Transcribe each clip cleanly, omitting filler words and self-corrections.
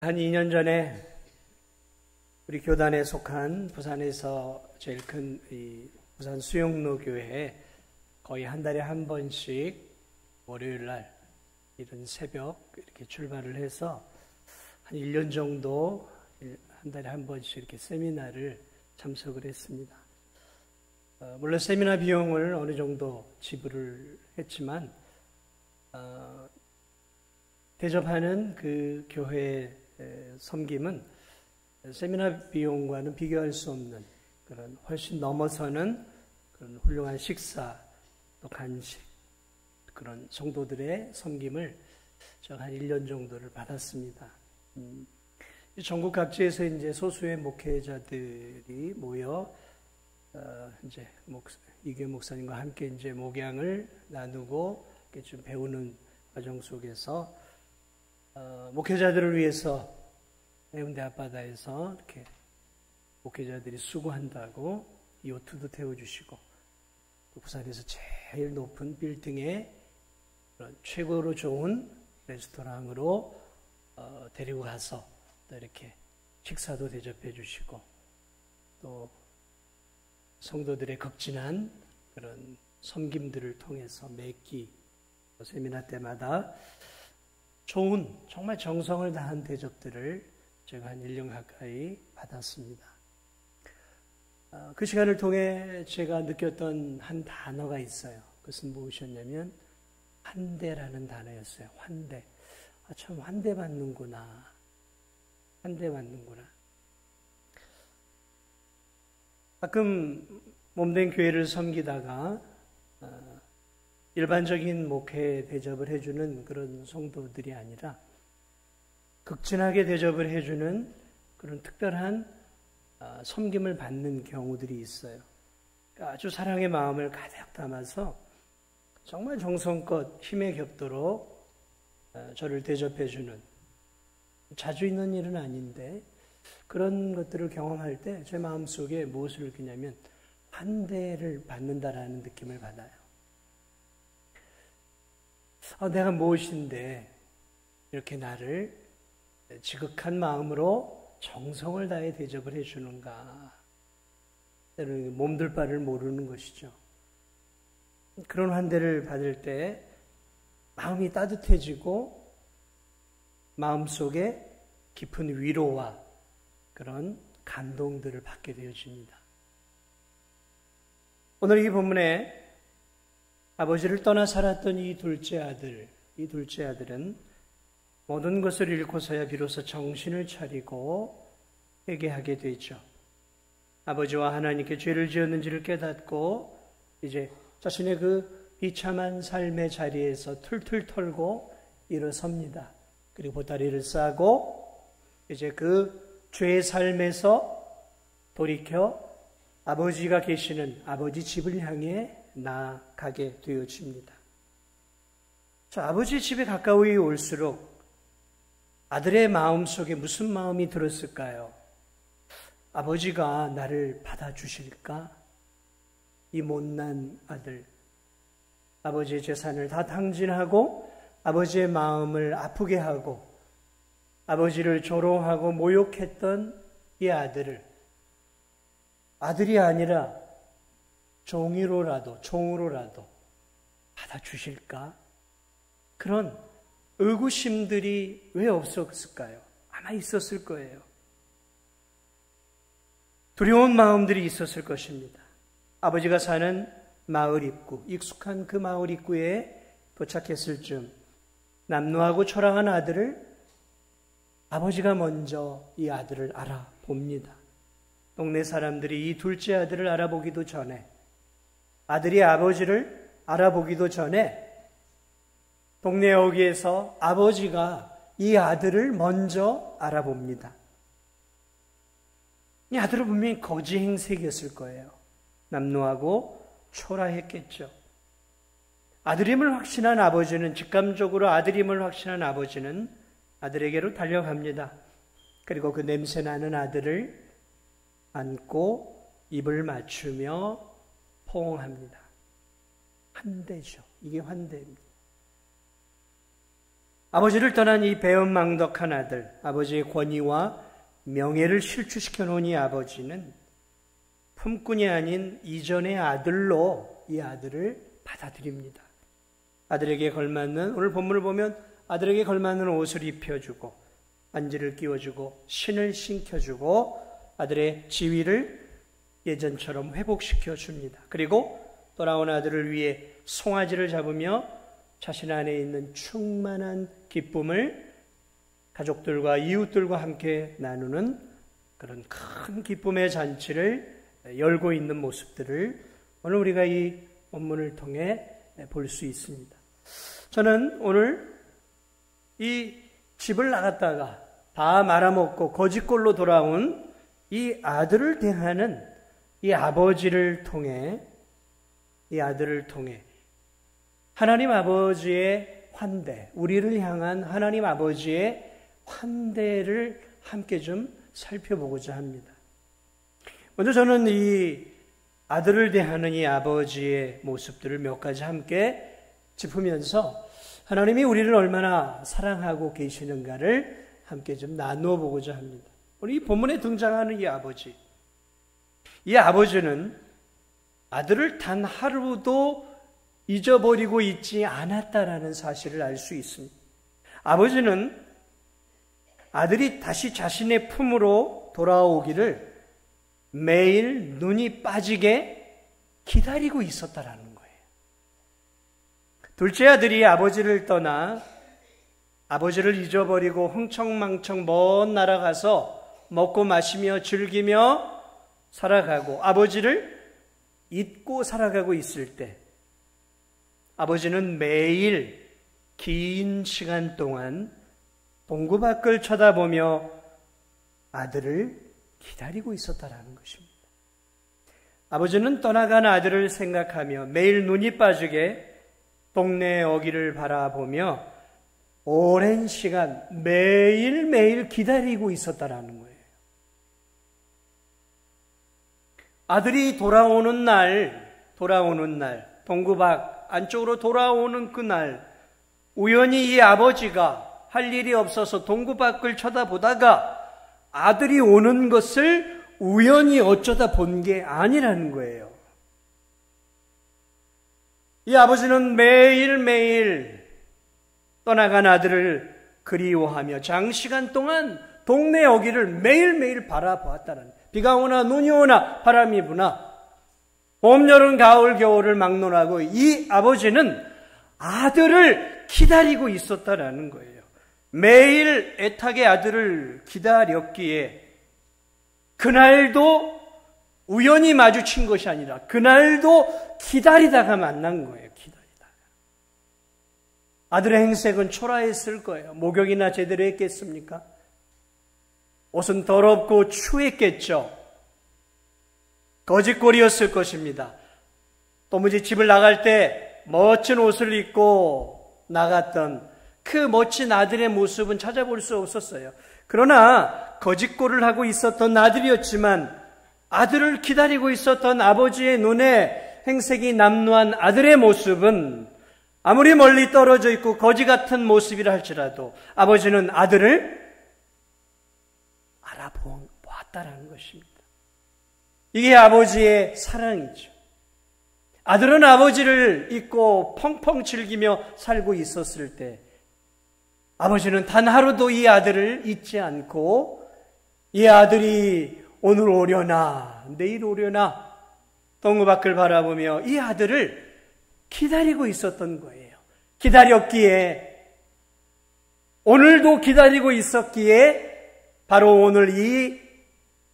한 2년 전에 우리 교단에 속한 부산에서 제일 큰 이 부산 수영로 교회에 거의 한 달에 한 번씩 월요일 날 이른 새벽 이렇게 출발을 해서 한 1년 정도 한 달에 한 번씩 이렇게 세미나를 참석을 했습니다. 물론 세미나 비용을 어느 정도 지불을 했지만 대접하는 그 교회 섬김은 세미나 비용과는 비교할 수 없는 그런 훨씬 넘어서는 그런 훌륭한 식사 또 간식 그런 성도들의 섬김을 제가 한 1년 정도를 받았습니다. 전국 각지에서 이제 소수의 목회자들이 모여 이제 이규 목사님과 함께 이제 목양을 나누고 이렇게 좀 배우는 과정 속에서 목회자들을 위해서 해운대 앞바다에서 이렇게 목회자들이 수고한다고 요트도 태워주시고 또 부산에서 제일 높은 빌딩에 그런 최고로 좋은 레스토랑으로 데리고 가서 또 이렇게 식사도 대접해 주시고 또 성도들의 극진한 그런 섬김들을 통해서 매끼 세미나 때마다 좋은 정말 정성을 다한 대접들을 제가 한 1년 가까이 받았습니다. 그 시간을 통해 제가 느꼈던 한 단어가 있어요. 그것은 무엇이었냐면 환대라는 단어였어요. 환대. 참 환대받는구나. 환대받는구나. 가끔 몸된 교회를 섬기다가 일반적인 목회 대접을 해주는 그런 성도들이 아니라 극진하게 대접을 해주는 그런 특별한 섬김을 받는 경우들이 있어요. 아주 사랑의 마음을 가득 담아서 정말 정성껏 힘에 겹도록 저를 대접해주는 자주 있는 일은 아닌데 그런 것들을 경험할 때 제 마음속에 무엇을 느끼냐면 환대를 받는다라는 느낌을 받아요. 내가 무엇인데 이렇게 나를 지극한 마음으로 정성을 다해 대접을 해주는가. 때로는 몸둘 바를 모르는 것이죠. 그런 환대를 받을 때 마음이 따뜻해지고 마음속에 깊은 위로와 그런 감동들을 받게 되어집니다. 오늘 이 본문에 아버지를 떠나 살았던 이 둘째 아들은 모든 것을 잃고서야 비로소 정신을 차리고 회개하게 되죠. 아버지와 하나님께 죄를 지었는지를 깨닫고 이제 자신의 그 비참한 삶의 자리에서 툴툴 털고 일어섭니다. 그리고 보따리를 싸고 이제 그 죄의 삶에서 돌이켜 아버지가 계시는 아버지 집을 향해 나아가게 되어집니다. 아버지 집에 가까이 올수록 아들의 마음속에 무슨 마음이 들었을까요? 아버지가 나를 받아주실까? 이 못난 아들, 아버지의 재산을 다 탕진하고 아버지의 마음을 아프게 하고 아버지를 조롱하고 모욕했던 이 아들을 아들이 아니라 종으로라도 받아주실까? 그런 의구심들이 왜 없었을까요? 아마 있었을 거예요. 두려운 마음들이 있었을 것입니다. 아버지가 사는 마을 입구, 익숙한 그 마을 입구에 도착했을 즈음 남루하고 초라한 아들을 아버지가 먼저 이 아들을 알아봅니다. 동네 사람들이 이 둘째 아들을 알아보기도 전에 아들이 아버지를 알아보기도 전에 동네 여기에서 아버지가 이 아들을 먼저 알아봅니다. 이 아들은 분명히 거지 행색이었을 거예요. 남루하고 초라했겠죠. 아들임을 확신한 아버지는 직감적으로 아들임을 확신한 아버지는 아들에게로 달려갑니다. 그리고 그 냄새나는 아들을 안고 입을 맞추며 포옹합니다. 환대죠. 이게 환대입니다. 아버지를 떠난 이 배은망덕한 아들, 아버지의 권위와 명예를 실추시켜 놓은 이 아버지는 품꾼이 아닌 이전의 아들로 이 아들을 받아들입니다. 아들에게 걸맞는, 오늘 본문을 보면 아들에게 걸맞는 옷을 입혀주고 반지를 끼워주고 신을 신겨주고 아들의 지위를 예전처럼 회복시켜 줍니다. 그리고 돌아온 아들을 위해 송아지를 잡으며 자신 안에 있는 충만한 기쁨을 가족들과 이웃들과 함께 나누는 그런 큰 기쁨의 잔치를 열고 있는 모습들을 오늘 우리가 이 본문을 통해 볼 수 있습니다. 저는 오늘 이 집을 나갔다가 다 말아먹고 거짓골로 돌아온 이 아들을 대하는 이 아버지를 통해, 이 아들을 통해 하나님 아버지의 환대, 우리를 향한 하나님 아버지의 환대를 함께 좀 살펴보고자 합니다. 먼저 저는 이 아들을 대하는 이 아버지의 모습들을 몇 가지 함께 짚으면서 하나님이 우리를 얼마나 사랑하고 계시는가를 함께 좀 나누어 보고자 합니다. 오늘 이 본문에 등장하는 이 아버지, 이 아버지는 아들을 단 하루도 잊어버리고 있지 않았다라는 사실을 알 수 있습니다. 아버지는 아들이 다시 자신의 품으로 돌아오기를 매일 눈이 빠지게 기다리고 있었다라는 거예요. 둘째 아들이 아버지를 떠나 아버지를 잊어버리고 흥청망청 먼 나라 가서 먹고 마시며 즐기며 살아가고 아버지를 잊고 살아가고 있을 때 아버지는 매일 긴 시간 동안 동구 밖을 쳐다보며 아들을 기다리고 있었다라는 것입니다. 아버지는 떠나간 아들을 생각하며 매일 눈이 빠지게 동네 어귀를 바라보며 오랜 시간 매일매일 기다리고 있었다라는 거예요. 아들이 돌아오는 날, 동구 밖 안쪽으로 돌아오는 그날, 우연히 이 아버지가 할 일이 없어서 동구 밖을 쳐다보다가 아들이 오는 것을 우연히 어쩌다 본 게 아니라는 거예요. 이 아버지는 매일매일 떠나간 아들을 그리워하며 장시간 동안 동네 어귀를 매일매일 바라보았다는 거예요. 비가 오나 눈이 오나 바람이 부나 봄, 여름, 가을, 겨울을 막론하고 이 아버지는 아들을 기다리고 있었다라는 거예요. 매일 애타게 아들을 기다렸기에 그날도 우연히 마주친 것이 아니라 그날도 기다리다가 만난 거예요. 기다리다가. 아들의 행색은 초라했을 거예요. 목욕이나 제대로 했겠습니까? 옷은 더럽고 추했겠죠. 거짓골이었을 것입니다. 도무지 집을 나갈 때 멋진 옷을 입고 나갔던 그 멋진 아들의 모습은 찾아볼 수 없었어요. 그러나 거짓골을 하고 있었던 아들이었지만 아들을 기다리고 있었던 아버지의 눈에 행색이 남루한 아들의 모습은 아무리 멀리 떨어져 있고 거지 같은 모습이라 할지라도 아버지는 아들을 알아보았다라는 것입니다. 이게 아버지의 사랑이죠. 아들은 아버지를 잊고 펑펑 즐기며 살고 있었을 때 아버지는 단 하루도 이 아들을 잊지 않고 이 아들이 오늘 오려나 내일 오려나 동구 밖을 바라보며 이 아들을 기다리고 있었던 거예요. 기다렸기에 오늘도 기다리고 있었기에 바로 오늘 이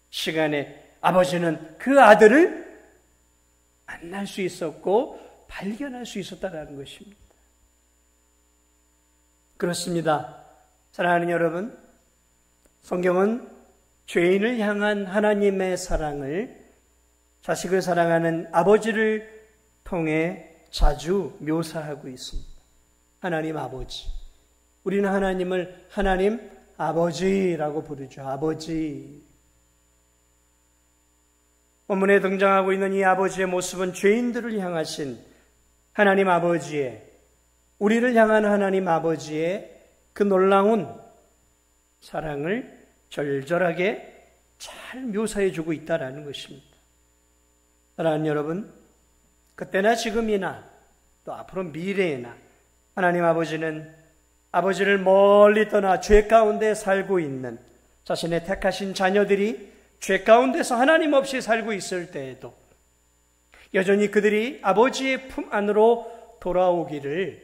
시간에 아버지는 그 아들을 만날 수 있었고 발견할 수 있었다는 것입니다. 그렇습니다. 사랑하는 여러분, 성경은 죄인을 향한 하나님의 사랑을 자식을 사랑하는 아버지를 통해 자주 묘사하고 있습니다. 하나님 아버지. 우리는 하나님을 하나님 아버지라고 부르죠. 아버지. 본문에 등장하고 있는 이 아버지의 모습은 죄인들을 향하신 하나님 아버지의, 우리를 향한 하나님 아버지의 그 놀라운 사랑을 절절하게 잘 묘사해 주고 있다라는 것입니다. 사랑하는 여러분, 그때나 지금이나 또 앞으로 미래에나 하나님 아버지는 아버지를 멀리 떠나 죄 가운데 살고 있는 자신의 택하신 자녀들이 죄 가운데서 하나님 없이 살고 있을 때에도 여전히 그들이 아버지의 품 안으로 돌아오기를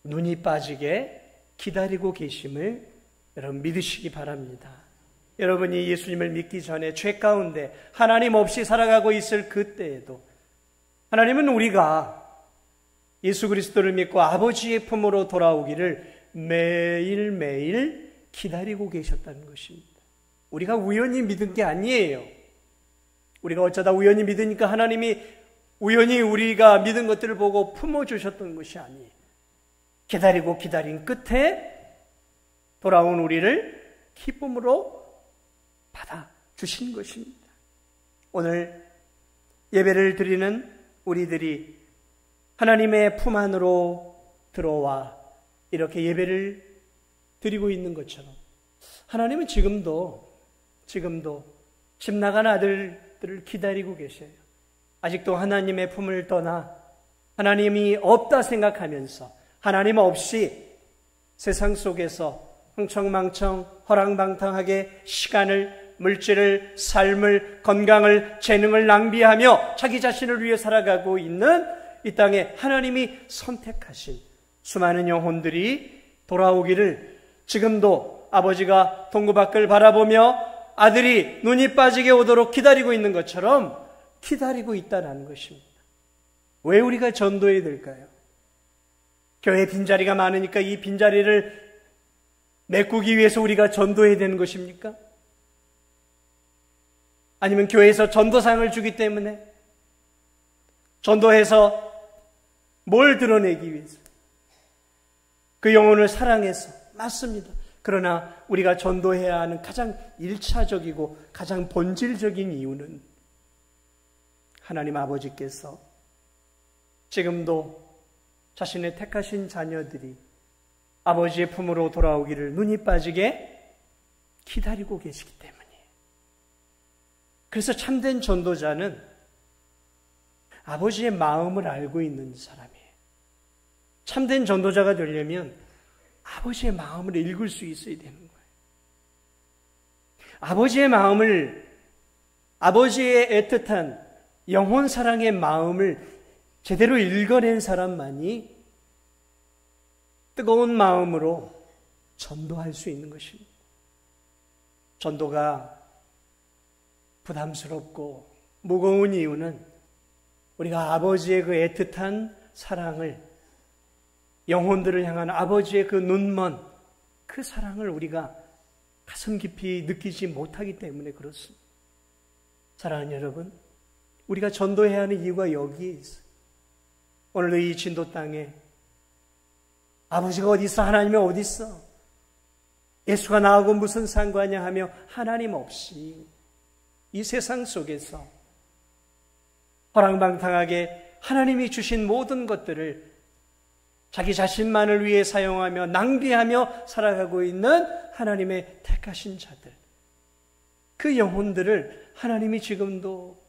눈이 빠지게 기다리고 계심을 여러분 믿으시기 바랍니다. 여러분이 예수님을 믿기 전에 죄 가운데 하나님 없이 살아가고 있을 그때에도 하나님은 우리가 예수 그리스도를 믿고 아버지의 품으로 돌아오기를 매일매일 기다리고 계셨다는 것입니다. 우리가 우연히 믿은 게 아니에요. 우리가 어쩌다 우연히 믿으니까 하나님이 우연히 우리가 믿은 것들을 보고 품어주셨던 것이 아니에요. 기다리고 기다린 끝에 돌아온 우리를 기쁨으로 받아주신 것입니다. 오늘 예배를 드리는 우리들이 하나님의 품 안으로 들어와 이렇게 예배를 드리고 있는 것처럼 하나님은 지금도 집 나간 아들들을 기다리고 계셔요. 아직도 하나님의 품을 떠나 하나님이 없다 생각하면서 하나님 없이 세상 속에서 흥청망청 허랑방탕하게 시간을, 물질을, 삶을, 건강을, 재능을 낭비하며 자기 자신을 위해 살아가고 있는 이 땅에 하나님이 선택하신 수많은 영혼들이 돌아오기를 지금도 아버지가 동구 밖을 바라보며 아들이 눈이 빠지게 오도록 기다리고 있는 것처럼 기다리고 있다는 것입니다. 왜 우리가 전도해야 될까요? 교회 빈자리가 많으니까 이 빈자리를 메꾸기 위해서 우리가 전도해야 되는 것입니까? 아니면 교회에서 전도상을 주기 때문에 전도해서 뭘 드러내기 위해서 그 영혼을 사랑해서 맞습니다. 그러나 우리가 전도해야 하는 가장 1차적이고 가장 본질적인 이유는 하나님 아버지께서 지금도 자신의 택하신 자녀들이 아버지의 품으로 돌아오기를 눈이 빠지게 기다리고 계시기 때문이에요. 그래서 참된 전도자는 아버지의 마음을 알고 있는 사람이에요. 참된 전도자가 되려면 아버지의 마음을 읽을 수 있어야 되는 거예요. 아버지의 마음을, 아버지의 애틋한 영혼 사랑의 마음을 제대로 읽어낸 사람만이 뜨거운 마음으로 전도할 수 있는 것입니다. 전도가 부담스럽고 무거운 이유는 우리가 아버지의 그 애틋한 사랑을, 영혼들을 향한 아버지의 그 눈먼 그 사랑을 우리가 가슴 깊이 느끼지 못하기 때문에 그렇습니다. 사랑하는 여러분, 우리가 전도해야 하는 이유가 여기에 있어요. 오늘도 이 진도 땅에 아버지가 어디 있어? 하나님이 어디 있어? 예수가 나하고 무슨 상관이냐 하며 하나님 없이 이 세상 속에서 허랑방탕하게 하나님이 주신 모든 것들을 자기 자신만을 위해 사용하며 낭비하며 살아가고 있는 하나님의 택하신 자들, 그 영혼들을 하나님이 지금도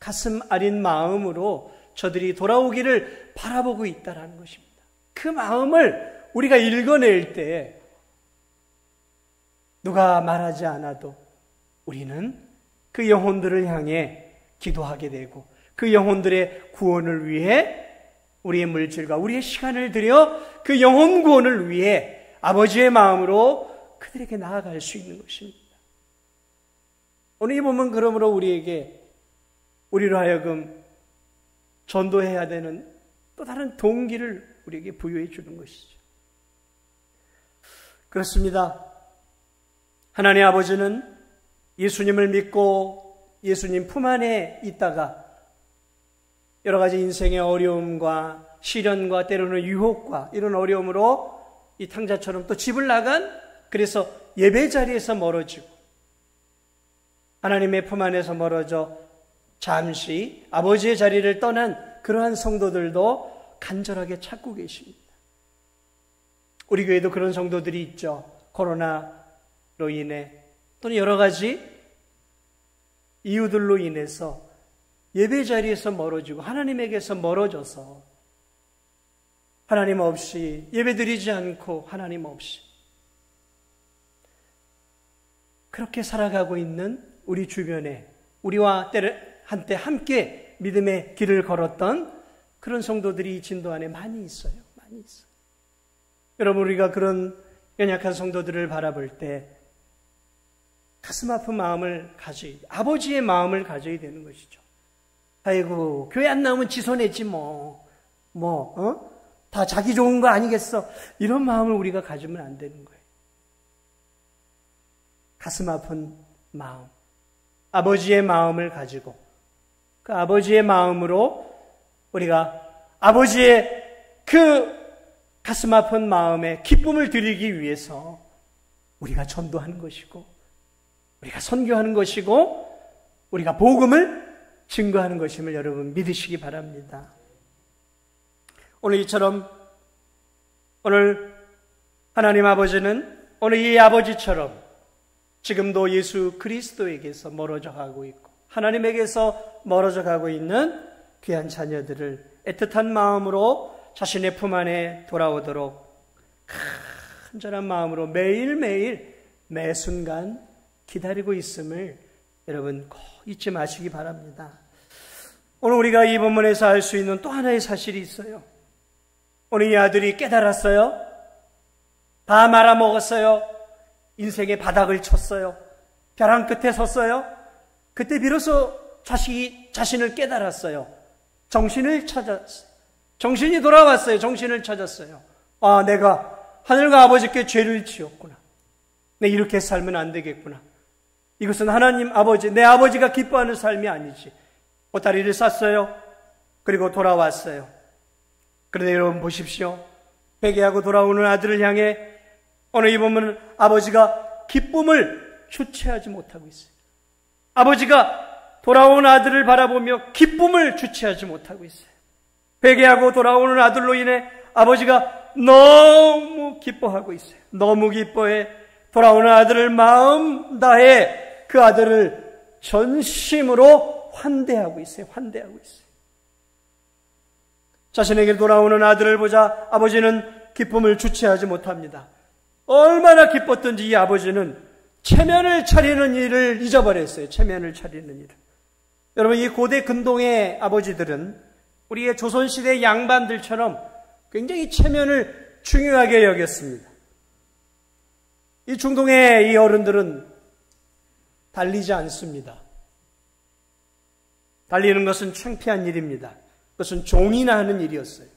가슴 아린 마음으로 저들이 돌아오기를 바라보고 있다는 것입니다. 그 마음을 우리가 읽어낼 때 누가 말하지 않아도 우리는 그 영혼들을 향해 기도하게 되고 그 영혼들의 구원을 위해 우리의 물질과 우리의 시간을 들여 그 영혼 구원을 위해 아버지의 마음으로 그들에게 나아갈 수 있는 것입니다. 오늘 이 본문 그러므로 우리로 하여금 전도해야 되는 또 다른 동기를 우리에게 부여해 주는 것이죠. 그렇습니다. 하나님 아버지는 예수님을 믿고 예수님 품 안에 있다가 여러 가지 인생의 어려움과 시련과 때로는 유혹과 이런 어려움으로 이 탕자처럼 또 집을 나간, 그래서 예배 자리에서 멀어지고 하나님의 품 안에서 멀어져 잠시 아버지의 자리를 떠난 그러한 성도들도 간절하게 찾고 계십니다. 우리 교회도 그런 성도들이 있죠. 코로나로 인해 또는 여러 가지 이유들로 인해서 예배 자리에서 멀어지고 하나님에게서 멀어져서 하나님 없이 예배드리지 않고 하나님 없이 그렇게 살아가고 있는 우리 주변에 우리와 한때 함께 믿음의 길을 걸었던 그런 성도들이 진도 안에 많이 있어요. 많이 있어요. 여러분, 우리가 그런 연약한 성도들을 바라볼 때 가슴 아픈 마음을 아버지의 마음을 가져야 되는 것이죠. 아이고, 교회 안 나오면 지 손해지 다 자기 좋은 거 아니겠어. 이런 마음을 우리가 가지면 안 되는 거예요. 가슴 아픈 마음, 아버지의 마음을 가지고 그 아버지의 마음으로 우리가 아버지의 그 가슴 아픈 마음에 기쁨을 드리기 위해서 우리가 전도하는 것이고 우리가 선교하는 것이고 우리가 복음을 증거하는 것임을 여러분 믿으시기 바랍니다. 오늘 이처럼 오늘 하나님 아버지는 오늘 이 아버지처럼 지금도 예수 그리스도에게서 멀어져 가고 있고 하나님에게서 멀어져 가고 있는 귀한 자녀들을 애틋한 마음으로 자신의 품 안에 돌아오도록 간절한 마음으로 매일매일 매 순간 기다리고 있음을 여러분 꼭 잊지 마시기 바랍니다. 오늘 우리가 이 본문에서 알 수 있는 또 하나의 사실이 있어요. 오늘 이 아들이 깨달았어요. 다 말아먹었어요. 인생의 바닥을 쳤어요. 벼랑 끝에 섰어요. 그때 비로소 자신을 깨달았어요. 정신을 찾았어요. 정신이 돌아왔어요. 정신을 찾았어요. 아, 내가 하늘과 아버지께 죄를 지었구나. 내 이렇게 살면 안 되겠구나. 이것은 하나님 아버지, 내 아버지가 기뻐하는 삶이 아니지. 보따리를 쌌어요. 그리고 돌아왔어요. 그런데 여러분 보십시오. 회개하고 돌아오는 아들을 향해 오늘 이 보면은 아버지가 기쁨을 주체하지 못하고 있어요. 아버지가 돌아온 아들을 바라보며 기쁨을 주체하지 못하고 있어요. 회개하고 돌아오는 아들로 인해 아버지가 너무 기뻐하고 있어요. 너무 기뻐해 돌아오는 아들을 마음 다해 그 아들을 전심으로 환대하고 있어요. 환대하고 있어요. 자신에게 돌아오는 아들을 보자 아버지는 기쁨을 주체하지 못합니다. 얼마나 기뻤던지 이 아버지는 체면을 차리는 일을 잊어버렸어요. 체면을 차리는 일을. 여러분, 이 고대 근동의 아버지들은 우리의 조선시대 양반들처럼 굉장히 체면을 중요하게 여겼습니다. 이 중동의 이 어른들은 달리지 않습니다. 달리는 것은 창피한 일입니다. 그것은 종이나 하는 일이었어요.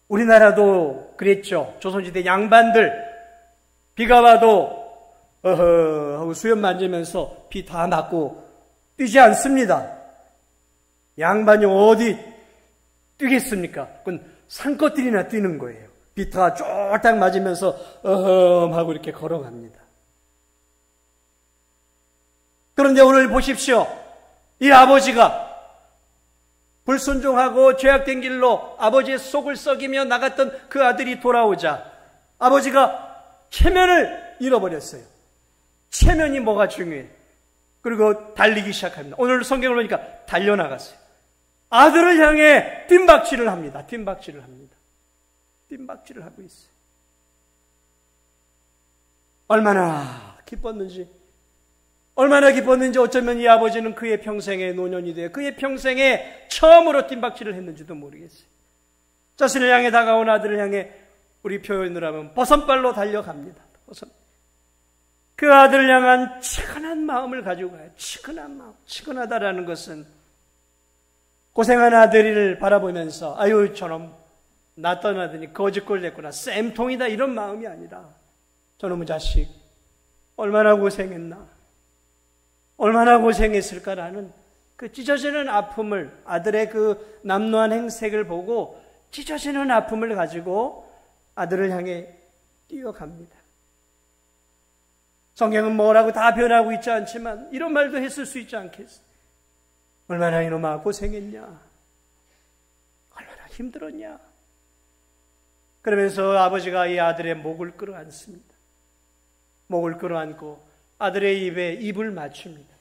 우리나라도 그랬죠. 조선시대 양반들 비가 와도 어허 하고 수염 만지면서 비 다 맞고 뛰지 않습니다. 양반이 어디 뛰겠습니까? 그건 산것들이나 뛰는 거예요. 비 다 쫄딱 맞으면서 어흠 하고 이렇게 걸어갑니다. 그런데 오늘 보십시오. 이 아버지가 불순종하고 죄악된 길로 아버지의 속을 썩이며 나갔던 그 아들이 돌아오자 아버지가 체면을 잃어버렸어요. 체면이 뭐가 중요해. 그리고 달리기 시작합니다. 오늘 성경을 보니까 달려나갔어요. 아들을 향해 뜀박질을 합니다. 뜀박질을 합니다. 뜀박질을 하고 있어요. 얼마나 기뻤는지 어쩌면 이 아버지는 그의 평생의 노년이 되어 그의 평생에 처음으로 뜀박질을 했는지도 모르겠어요. 자신을 향해 다가온 아들을 향해 우리 표현을 하면 버선발로 달려갑니다. 그 아들을 향한 치근한 마음을 가지고 가요. 치근한 마음. 치근하다라는 것은 고생한 아들을 바라보면서 아유 저놈 나 떠나더니 거짓골 냈구나. 쌤통이다 이런 마음이 아니라 저놈의 자식 얼마나 고생했나. 얼마나 고생했을까라는 그 찢어지는 아픔을 아들의 그 남루한 행색을 보고 찢어지는 아픔을 가지고 아들을 향해 뛰어갑니다. 성경은 뭐라고 다 변하고 있지 않지만 이런 말도 했을 수 있지 않겠어요? 얼마나 이놈아 고생했냐? 얼마나 힘들었냐? 그러면서 아버지가 이 아들의 목을 끌어안습니다. 목을 끌어안고 아들의 입에 입을 맞춥니다.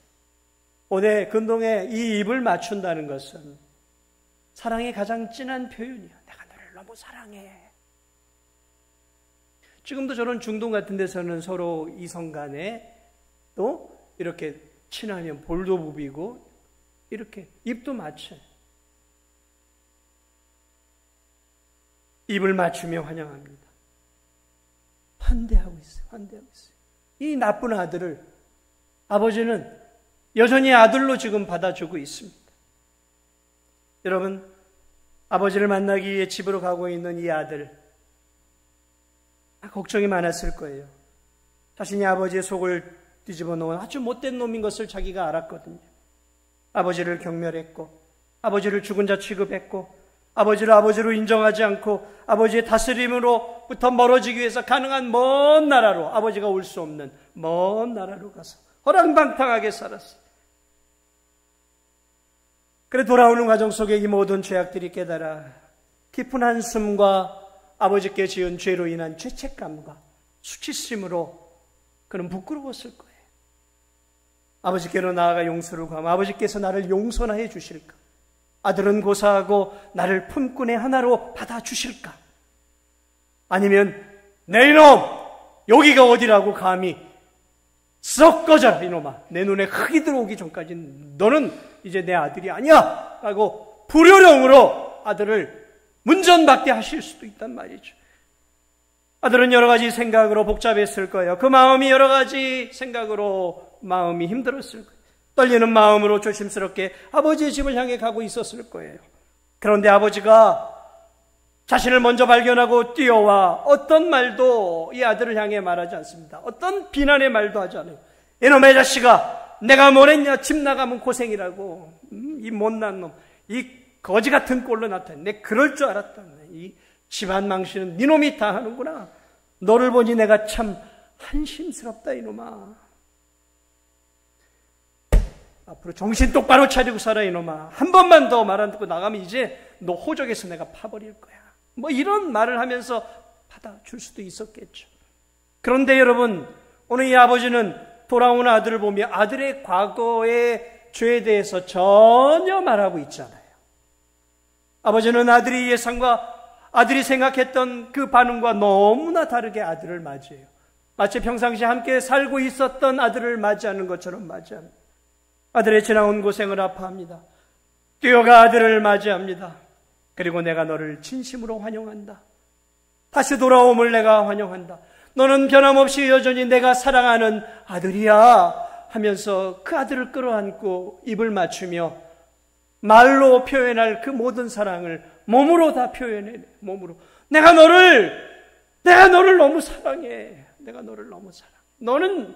오늘 근동에 이 입을 맞춘다는 것은 사랑의 가장 진한 표현이야. 내가 너를 너무 사랑해. 지금도 저런 중동 같은 데서는 서로 이성 간에 또 이렇게 친하면 볼도 부비고 이렇게 입도 맞춰요. 입을 맞추며 환영합니다. 환대하고 있어요. 환대하고 있어요. 이 나쁜 아들을 아버지는 여전히 아들로 지금 받아주고 있습니다. 여러분, 아버지를 만나기 위해 집으로 가고 있는 이 아들, 걱정이 많았을 거예요. 자신이 아버지의 속을 뒤집어 놓은 아주 못된 놈인 것을 자기가 알았거든요. 아버지를 경멸했고, 아버지를 죽은 자 취급했고, 아버지를 아버지로 인정하지 않고 아버지의 다스림으로부터 멀어지기 위해서 가능한 먼 나라로, 아버지가 올 수 없는 먼 나라로 가서 허랑방탕하게 살았어요. 그래 돌아오는 과정 속에 이 모든 죄악들이 깨달아 깊은 한숨과 아버지께 지은 죄로 인한 죄책감과 수치심으로 그는 부끄러웠을 거예요. 아버지께로 나아가 용서를 구하면 아버지께서 나를 용서나 해 주실까? 아들은 고사하고 나를 품꾼의 하나로 받아주실까? 아니면 내 이놈 여기가 어디라고 감히 썩 꺼져라 이놈아, 내 눈에 흙이 들어오기 전까지 너는 이제 내 아들이 아니야 라고 불효령으로 아들을 문전박대 하실 수도 있단 말이죠. 아들은 여러 가지 생각으로 복잡했을 거예요. 그 마음이 여러 가지 생각으로 마음이 힘들었을 거예요. 떨리는 마음으로 조심스럽게 아버지의 집을 향해 가고 있었을 거예요. 그런데 아버지가 자신을 먼저 발견하고 뛰어와 어떤 말도 이 아들을 향해 말하지 않습니다. 어떤 비난의 말도 하지 않아요. 이놈의 자식아, 내가 뭘 했냐? 집 나가면 고생이라고. 이 못난 놈, 이 거지 같은 꼴로 나타내. 내 그럴 줄 알았다. 이 집안 망신은 네 놈이 다 하는구나. 너를 보니 내가 참 한심스럽다 이놈아. 앞으로 정신 똑바로 차리고 살아 이놈아. 한 번만 더 말 안 듣고 나가면 이제 너 호적에서 내가 파버릴 거야. 뭐 이런 말을 하면서 받아줄 수도 있었겠죠. 그런데 여러분, 오늘 이 아버지는 돌아오는 아들을 보며 아들의 과거의 죄에 대해서 전혀 말하고 있잖아요. 아버지는 아들의 예상과 아들이 생각했던 그 반응과 너무나 다르게 아들을 맞이해요. 마치 평상시에 함께 살고 있었던 아들을 맞이하는 것처럼 맞이합니다. 아들의 지나온 고생을 아파합니다. 뛰어가 아들을 맞이합니다. 그리고 내가 너를 진심으로 환영한다. 다시 돌아옴을 내가 환영한다. 너는 변함없이 여전히 내가 사랑하는 아들이야 하면서 그 아들을 끌어안고 입을 맞추며 말로 표현할 그 모든 사랑을 몸으로 다 표현해. 몸으로. 내가 너를 너무 사랑해. 내가 너를 너무 사랑해. 너는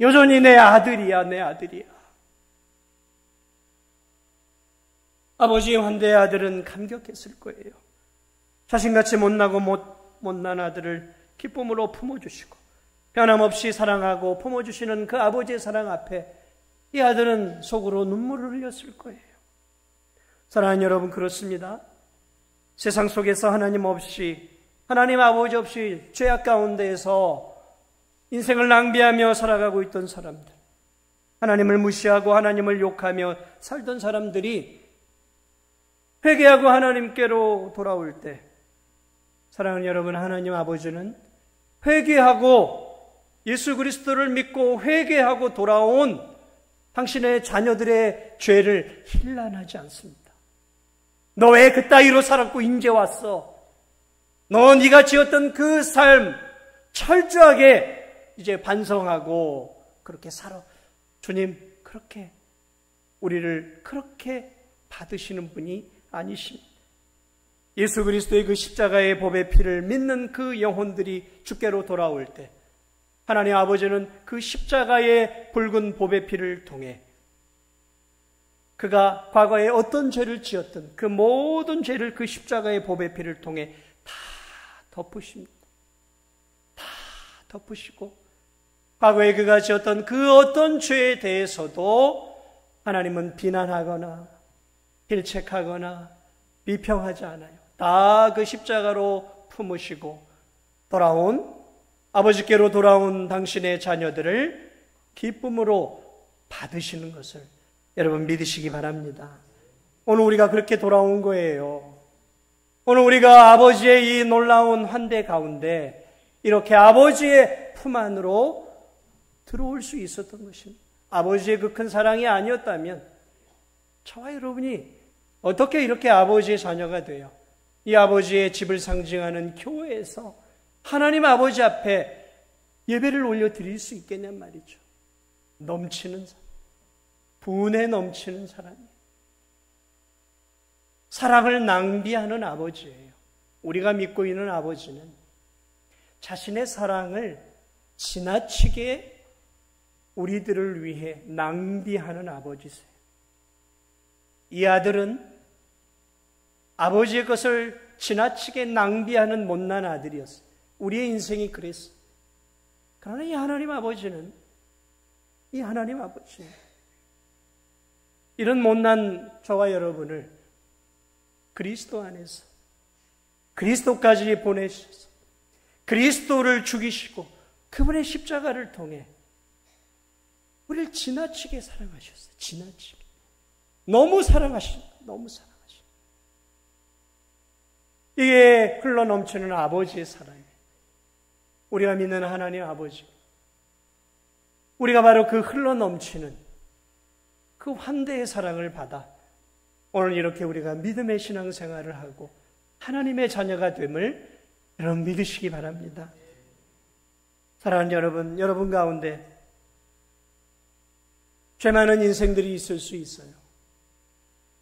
여전히 내 아들이야, 내 아들이야. 아버지의 환대의 아들은 감격했을 거예요. 자신같이 못나고 못난 아들을 기쁨으로 품어주시고 변함없이 사랑하고 품어주시는 그 아버지의 사랑 앞에 이 아들은 속으로 눈물을 흘렸을 거예요. 사랑하는 여러분, 그렇습니다. 세상 속에서 하나님 없이, 하나님 아버지 없이 죄악 가운데에서 인생을 낭비하며 살아가고 있던 사람들, 하나님을 무시하고 하나님을 욕하며 살던 사람들이 회개하고 하나님께로 돌아올 때, 사랑하는 여러분, 하나님 아버지는 회개하고 예수 그리스도를 믿고 회개하고 돌아온 당신의 자녀들의 죄를 힐난하지 않습니다. 너 왜 그따위로 살았고 인제 왔어? 너 네가 지었던 그 삶 철저하게 이제 반성하고 그렇게 살아. 주님, 그렇게 우리를 그렇게 받으시는 분이 아니십니다. 예수 그리스도의 그 십자가의 보배 피를 믿는 그 영혼들이 주께로 돌아올 때 하나님 아버지는 그 십자가의 붉은 보배 피를 통해 그가 과거에 어떤 죄를 지었든 그 모든 죄를 그 십자가의 보배 피를 통해 다 덮으십니다. 다 덮으시고 과거에 그가 지었던 그 어떤 죄에 대해서도 하나님은 비난하거나 일책하거나 비평하지 않아요. 다 그 십자가로 품으시고 아버지께로 돌아온 당신의 자녀들을 기쁨으로 받으시는 것을 여러분 믿으시기 바랍니다. 오늘 우리가 그렇게 돌아온 거예요. 오늘 우리가 아버지의 이 놀라운 환대 가운데 이렇게 아버지의 품 안으로 들어올 수 있었던 것입니다. 아버지의 그 큰 사랑이 아니었다면 저와 여러분이 어떻게 이렇게 아버지의 자녀가 되어 이 아버지의 집을 상징하는 교회에서 하나님 아버지 앞에 예배를 올려드릴 수 있겠냔 말이죠. 넘치는 사람, 분에 넘치는 사람이에요. 사랑을 낭비하는 아버지예요. 우리가 믿고 있는 아버지는 자신의 사랑을 지나치게 우리들을 위해 낭비하는 아버지세요. 이 아들은 아버지의 것을 지나치게 낭비하는 못난 아들이었어요. 우리의 인생이 그랬어요. 그러나 이 하나님 아버지는 이런 못난 저와 여러분을 그리스도 안에서 그리스도까지 보내셔서 그리스도를 죽이시고 그분의 십자가를 통해 우리를 지나치게 사랑하셨어요. 지나치게. 너무 사랑하십니다. 이게 흘러넘치는 아버지의 사랑이에요. 우리가 믿는 하나님 아버지. 우리가 바로 그 흘러넘치는 그 환대의 사랑을 받아 오늘 이렇게 우리가 믿음의 신앙생활을 하고 하나님의 자녀가 됨을 여러분 믿으시기 바랍니다. 사랑하는 여러분 가운데 죄 많은 인생들이 있을 수 있어요.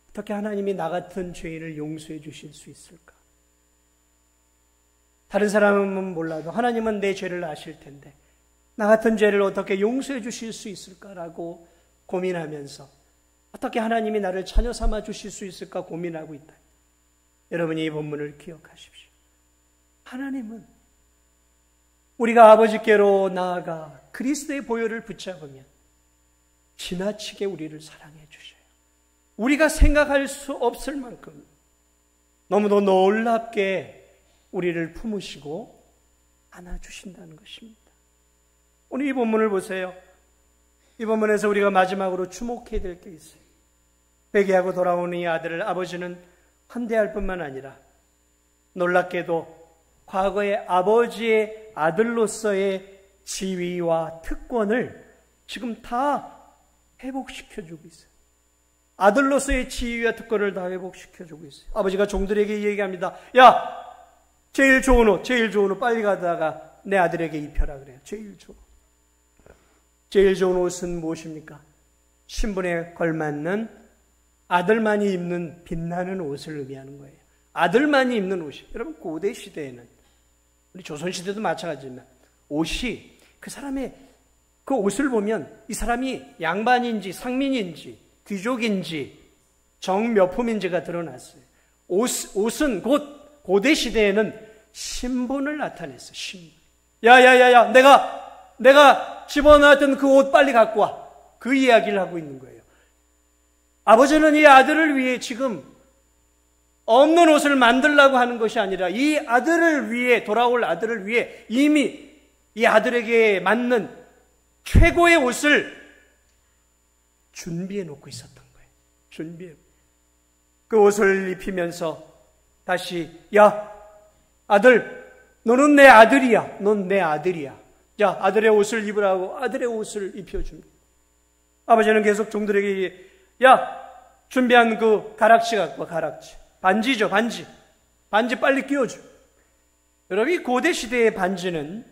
어떻게 하나님이 나 같은 죄인을 용서해 주실 수 있을까? 다른 사람은 몰라도 하나님은 내 죄를 아실 텐데 나 같은 죄를 어떻게 용서해 주실 수 있을까라고 고민하면서 어떻게 하나님이 나를 자녀 삼아 주실 수 있을까 고민하고 있다. 여러분이 이 본문을 기억하십시오. 하나님은 우리가 아버지께로 나아가 그리스도의 보혈을 붙잡으면 지나치게 우리를 사랑해 주셔요. 우리가 생각할 수 없을 만큼 너무도 놀랍게 우리를 품으시고 안아주신다는 것입니다. 오늘 이 본문을 보세요. 이 본문에서 우리가 마지막으로 주목해야 될 게 있어요. 회개하고 돌아오는 이 아들을 아버지는 환대할 뿐만 아니라 놀랍게도 과거의 아버지의 아들로서의 지위와 특권을 지금 다 회복시켜주고 있어요. 아들로서의 지위와 특권을 다 회복시켜주고 있어요. 아버지가 종들에게 얘기합니다. 야! 제일 좋은 옷 빨리 가다가 내 아들에게 입혀라 그래요. 제일 좋은 옷은 무엇입니까? 신분에 걸맞는 아들만이 입는 빛나는 옷을 의미하는 거예요. 아들만이 입는 옷이. 여러분 고대 시대에는 우리 조선 시대도 마찬가지지만 옷이 그 사람의 그 옷을 보면 이 사람이 양반인지 상민인지 귀족인지 정몇품인지가 드러났어요. 옷은 곧 고대 시대에는 신분을 나타냈어요. 신분. 야야야야 내가 집어넣었던 그 옷 빨리 갖고 와. 그 이야기를 하고 있는 거예요. 아버지는 이 아들을 위해 지금 없는 옷을 만들려고 하는 것이 아니라 이 아들을 위해 돌아올 아들을 위해 이미 이 아들에게 맞는 최고의 옷을 준비해 놓고 있었던 거예요. 그 옷을 입히면서 다시 야 아들 너는 내 아들이야. 넌 내 아들이야. 자 아들의 옷을 입으라고 아들의 옷을 입혀줍니다. 아버지는 계속 종들에게 야 준비한 그 가락지 갖고 와. 가락지 반지죠. 반지 빨리 끼워줘. 여러분 이 고대 시대의 반지는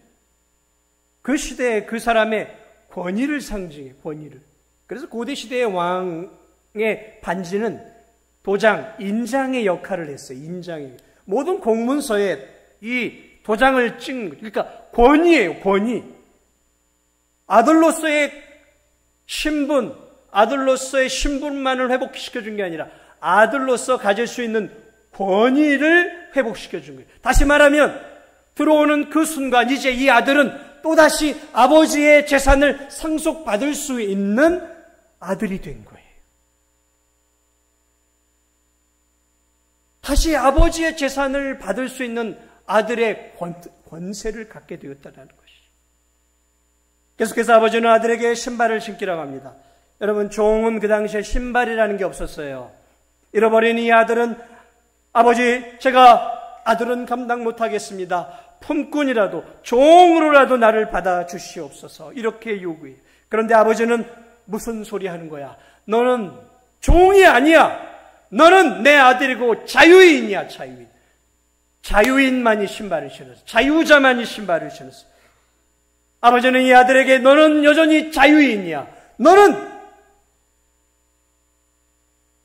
그 시대의 그 사람의 권위를 상징해. 권위를. 그래서 고대 시대의 왕의 반지는 도장, 인장의 역할을 했어요. 인장의. 모든 공문서에 이 도장을 찍는 거예요. 그러니까 권위예요. 권위. 아들로서의 신분만을 회복시켜준 게 아니라 아들로서 가질 수 있는 권위를 회복시켜준 거예요. 다시 말하면 들어오는 그 순간 이제 이 아들은 또다시 아버지의 재산을 상속받을 수 있는 아들이 된 거예요. 다시 아버지의 재산을 받을 수 있는 아들의 권세를 갖게 되었다는 것이. 계속해서 아버지는 아들에게 신발을 신기라고 합니다. 여러분, 종은 그 당시에 신발이라는 게 없었어요. 잃어버린 이 아들은 아버지, 제가 아들은 감당 못하겠습니다. 품꾼이라도 종으로라도 나를 받아주시옵소서. 이렇게 요구해요. 그런데 아버지는 무슨 소리 하는 거야? 너는 종이 아니야. 너는 내 아들이고 자유인이야, 자유인. 자유인만이 신발을 신었어. 자유자만이 신발을 신었어. 아버지는 이 아들에게 너는 여전히 자유인이야. 너는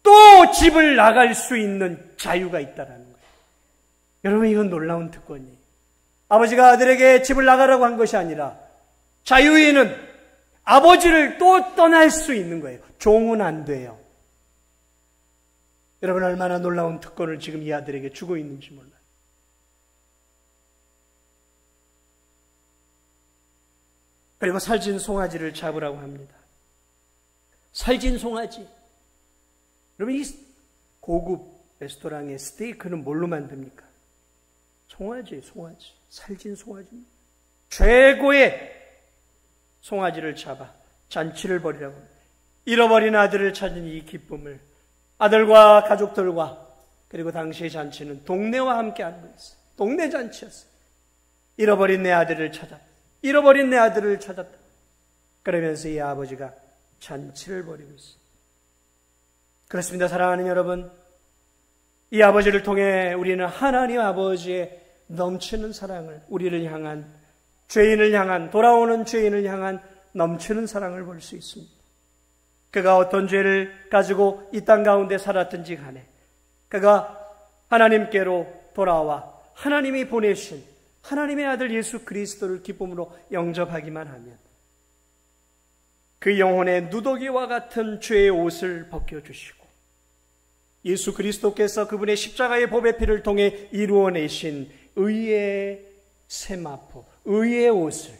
또 집을 나갈 수 있는 자유가 있다는 거예요. 여러분, 이건 놀라운 특권이에요. 아버지가 아들에게 집을 나가라고 한 것이 아니라 자유인은 아버지를 또 떠날 수 있는 거예요. 종은 안 돼요. 여러분, 얼마나 놀라운 특권을 지금 이 아들에게 주고 있는지 몰라요. 그리고 살진 송아지를 잡으라고 합니다. 살진 송아지. 여러분, 이 고급 레스토랑의 스테이크는 뭘로 만듭니까? 송아지예요, 송아지. 살진 송아지입니다. 최고의 송아지를 잡아 잔치를 벌이라고 합니다. 잃어버린 아들을 찾은 이 기쁨을 아들과 가족들과, 그리고 당시의 잔치는 동네와 함께 하는 거였어요. 동네 잔치였어요. 잃어버린 내 아들을 찾았다. 잃어버린 내 아들을 찾았다. 그러면서 이 아버지가 잔치를 벌이고 있어요. 그렇습니다. 사랑하는 여러분, 이 아버지를 통해 우리는 하나님 아버지의 넘치는 사랑을, 우리를 향한, 죄인을 향한, 돌아오는 죄인을 향한 넘치는 사랑을 볼 수 있습니다. 그가 어떤 죄를 가지고 이 땅 가운데 살았든지 간에 그가 하나님께로 돌아와 하나님이 보내신 하나님의 아들 예수 그리스도를 기쁨으로 영접하기만 하면 그 영혼의 누더기와 같은 죄의 옷을 벗겨주시고 예수 그리스도께서 그분의 십자가의 보배 피를 통해 이루어내신 의의 세마포, 의의 옷을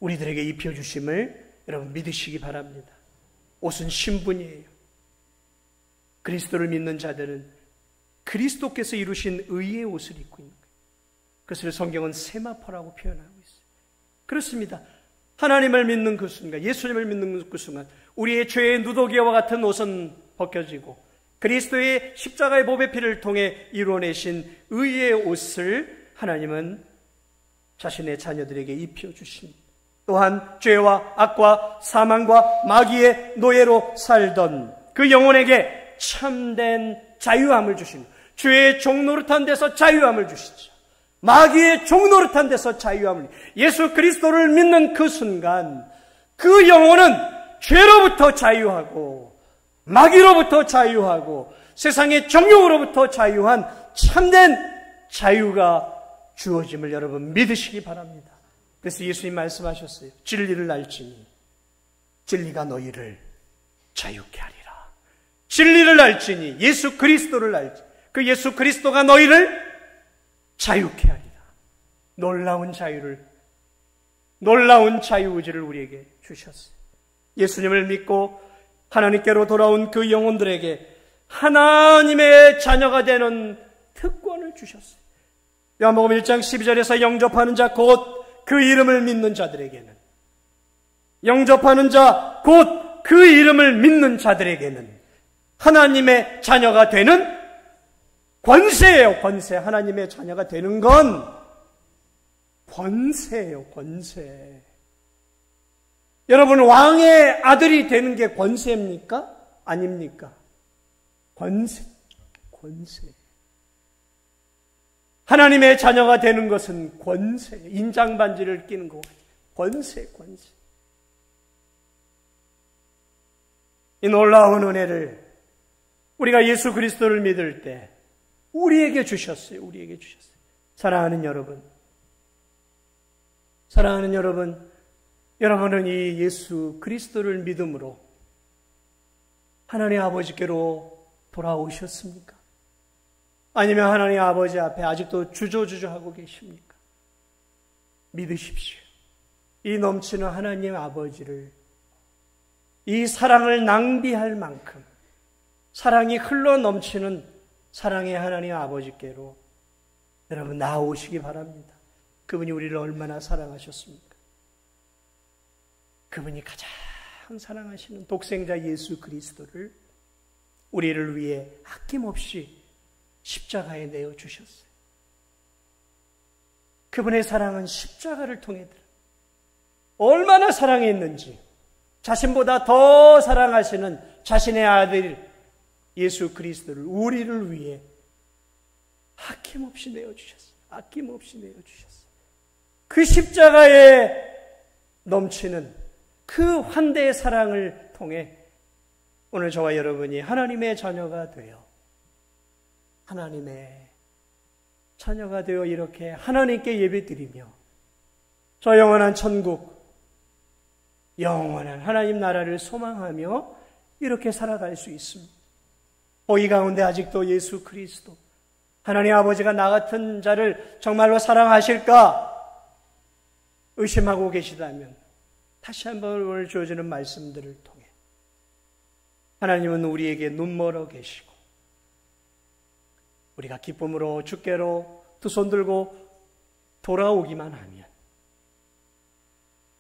우리들에게 입혀주심을 여러분 믿으시기 바랍니다. 옷은 신분이에요. 그리스도를 믿는 자들은 그리스도께서 이루신 의의 옷을 입고 있는 거예요. 그것을 성경은 세마포라고 표현하고 있어요. 그렇습니다. 하나님을 믿는 그 순간, 예수님을 믿는 그 순간 우리의 죄의 누더기와 같은 옷은 벗겨지고 그리스도의 십자가의 보배 피를 통해 이루어내신 의의 옷을 하나님은 자신의 자녀들에게 입혀주십니다. 또한 죄와 악과 사망과 마귀의 노예로 살던 그 영혼에게 참된 자유함을 주십니다. 죄의 종노릇한 데서 자유함을 주시죠. 마귀의 종노릇한 데서 자유함을, 예수 그리스도를 믿는 그 순간 그 영혼은 죄로부터 자유하고 마귀로부터 자유하고 세상의 정욕으로부터 자유한 참된 자유가 주어짐을 여러분 믿으시기 바랍니다. 그래서 예수님 말씀하셨어요. 진리를 알지니 진리가 너희를 자유케 하리라. 진리를 알지니 예수 그리스도를 알지, 그 예수 그리스도가 너희를 자유케 하리라. 놀라운 자유를, 놀라운 자유의지를 우리에게 주셨어요. 예수님을 믿고 하나님께로 돌아온 그 영혼들에게 하나님의 자녀가 되는 특권을 주셨어요. 요한복음 1장 12절에서 영접하는 자 곧 그 이름을 믿는 자들에게는, 영접하는 자 곧 그 이름을 믿는 자들에게는 하나님의 자녀가 되는 권세예요. 권세. 하나님의 자녀가 되는 건 권세예요. 권세. 여러분, 왕의 아들이 되는 게 권세입니까? 아닙니까? 권세. 권세. 하나님의 자녀가 되는 것은 권세. 인장반지를 끼는 거. 권세, 권세. 이 놀라운 은혜를 우리가 예수 그리스도를 믿을 때 우리에게 주셨어요. 우리에게 주셨어요. 사랑하는 여러분, 사랑하는 여러분, 여러분은 이 예수 그리스도를 믿음으로 하나님 아버지께로 돌아오셨습니까? 아니면 하나님 아버지 앞에 아직도 주저주저하고 계십니까? 믿으십시오. 이 넘치는 하나님 아버지를, 이 사랑을 낭비할 만큼 사랑이 흘러 넘치는 사랑의 하나님 아버지께로 여러분 나오시기 바랍니다. 그분이 우리를 얼마나 사랑하셨습니까? 그분이 가장 사랑하시는 독생자 예수 그리스도를 우리를 위해 아낌없이 십자가에 내어주셨어요. 그분의 사랑은 십자가를 통해 얼마나 사랑했는지 자신보다 더 사랑하시는 자신의 아들 예수 그리스도를 우리를 위해 아낌없이 내어주셨어요. 아낌없이 내어주셨어요. 그 십자가에 넘치는 그 환대의 사랑을 통해 오늘 저와 여러분이 하나님의 자녀가 되어 하나님의 자녀가 되어 이렇게 하나님께 예배드리며 저 영원한 천국, 영원한 하나님 나라를 소망하며 이렇게 살아갈 수 있습니다. 이 가운데 아직도 예수 그리스도 하나님 아버지가 나 같은 자를 정말로 사랑하실까 의심하고 계시다면 다시 한번 오늘 주어지는 말씀들을 통해 하나님은 우리에게 눈멀어 계시고 우리가 기쁨으로 주께로 두 손 들고 돌아오기만 하면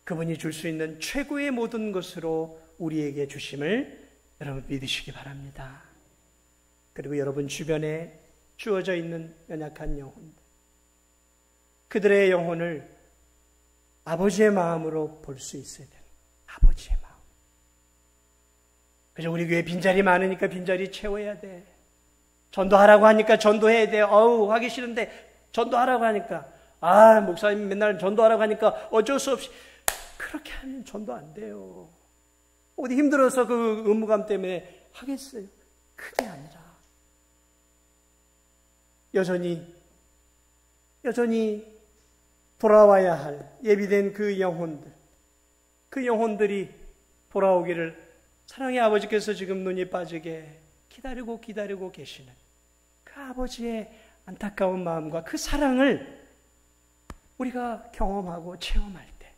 그분이 줄 수 있는 최고의 모든 것으로 우리에게 주심을 여러분 믿으시기 바랍니다. 그리고 여러분 주변에 주어져 있는 연약한 영혼들, 그들의 영혼을 아버지의 마음으로 볼 수 있어야 돼요. 아버지의 마음. 그래서 우리 교회 빈자리 많으니까 빈자리 채워야 돼. 전도하라고 하니까 전도해야 돼. 하기 싫은데 전도하라고 하니까 목사님 맨날 전도하라고 하니까 어쩔 수 없이 그렇게 하면 전도 안 돼요. 어디 힘들어서 그 의무감 때문에 하겠어요. 그게 아니라 여전히 돌아와야 할 예비된 그 영혼들이 돌아오기를 사랑의 아버지께서 지금 눈이 빠지게 기다리고 계시는 그 아버지의 안타까운 마음과 그 사랑을 우리가 경험하고 체험할 때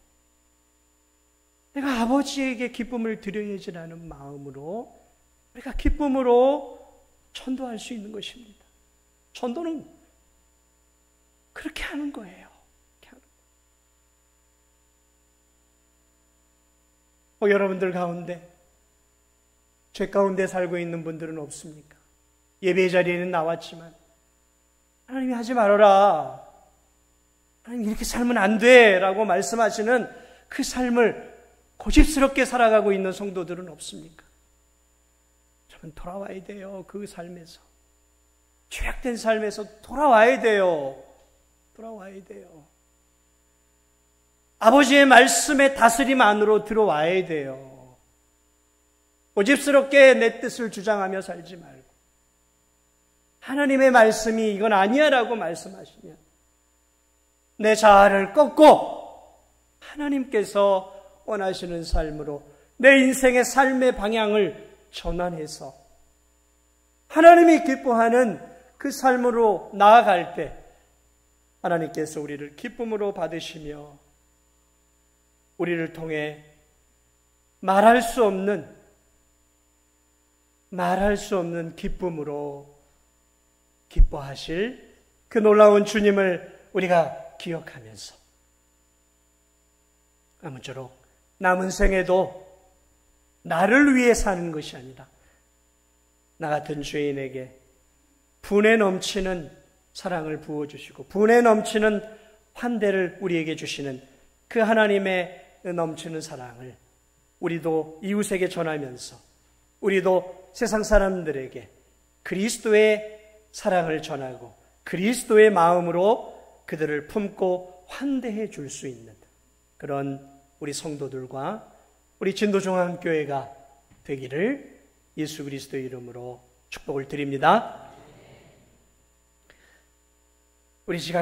내가 아버지에게 기쁨을 드려야지라는 마음으로 우리가 기쁨으로 전도할 수 있는 것입니다. 전도는 그렇게 하는 거예요. 여러분들 가운데 죄 가운데 살고 있는 분들은 없습니까? 예배 자리에는 나왔지만 하나님이 하지 말아라, 하나님 이렇게 살면 안 돼 라고 말씀하시는 그 삶을 고집스럽게 살아가고 있는 성도들은 없습니까? 저는 돌아와야 돼요. 그 삶에서 죄악된 삶에서 돌아와야 돼요. 아버지의 말씀의 다스림 안으로 들어와야 돼요. 고집스럽게 내 뜻을 주장하며 살지 말고 하나님의 말씀이 이건 아니야 라고 말씀하시면 내 자아를 꺾고 하나님께서 원하시는 삶으로 내 인생의 삶의 방향을 전환해서 하나님이 기뻐하는 그 삶으로 나아갈 때 하나님께서 우리를 기쁨으로 받으시며 우리를 통해 말할 수 없는 기쁨으로 기뻐하실 그 놀라운 주님을 우리가 기억하면서 아무쪼록 남은 생에도 나를 위해 사는 것이 아니라 나 같은 죄인에게 분에 넘치는 사랑을 부어주시고 분에 넘치는 환대를 우리에게 주시는 그 하나님의 넘치는 사랑을 우리도 이웃에게 전하면서 우리도 세상 사람들에게 그리스도의 사랑을 전하고 그리스도의 마음으로 그들을 품고 환대해 줄 수 있는 그런 우리 성도들과 우리 진도종합교회가 되기를 예수 그리스도의 이름으로 축복을 드립니다. 우리 시간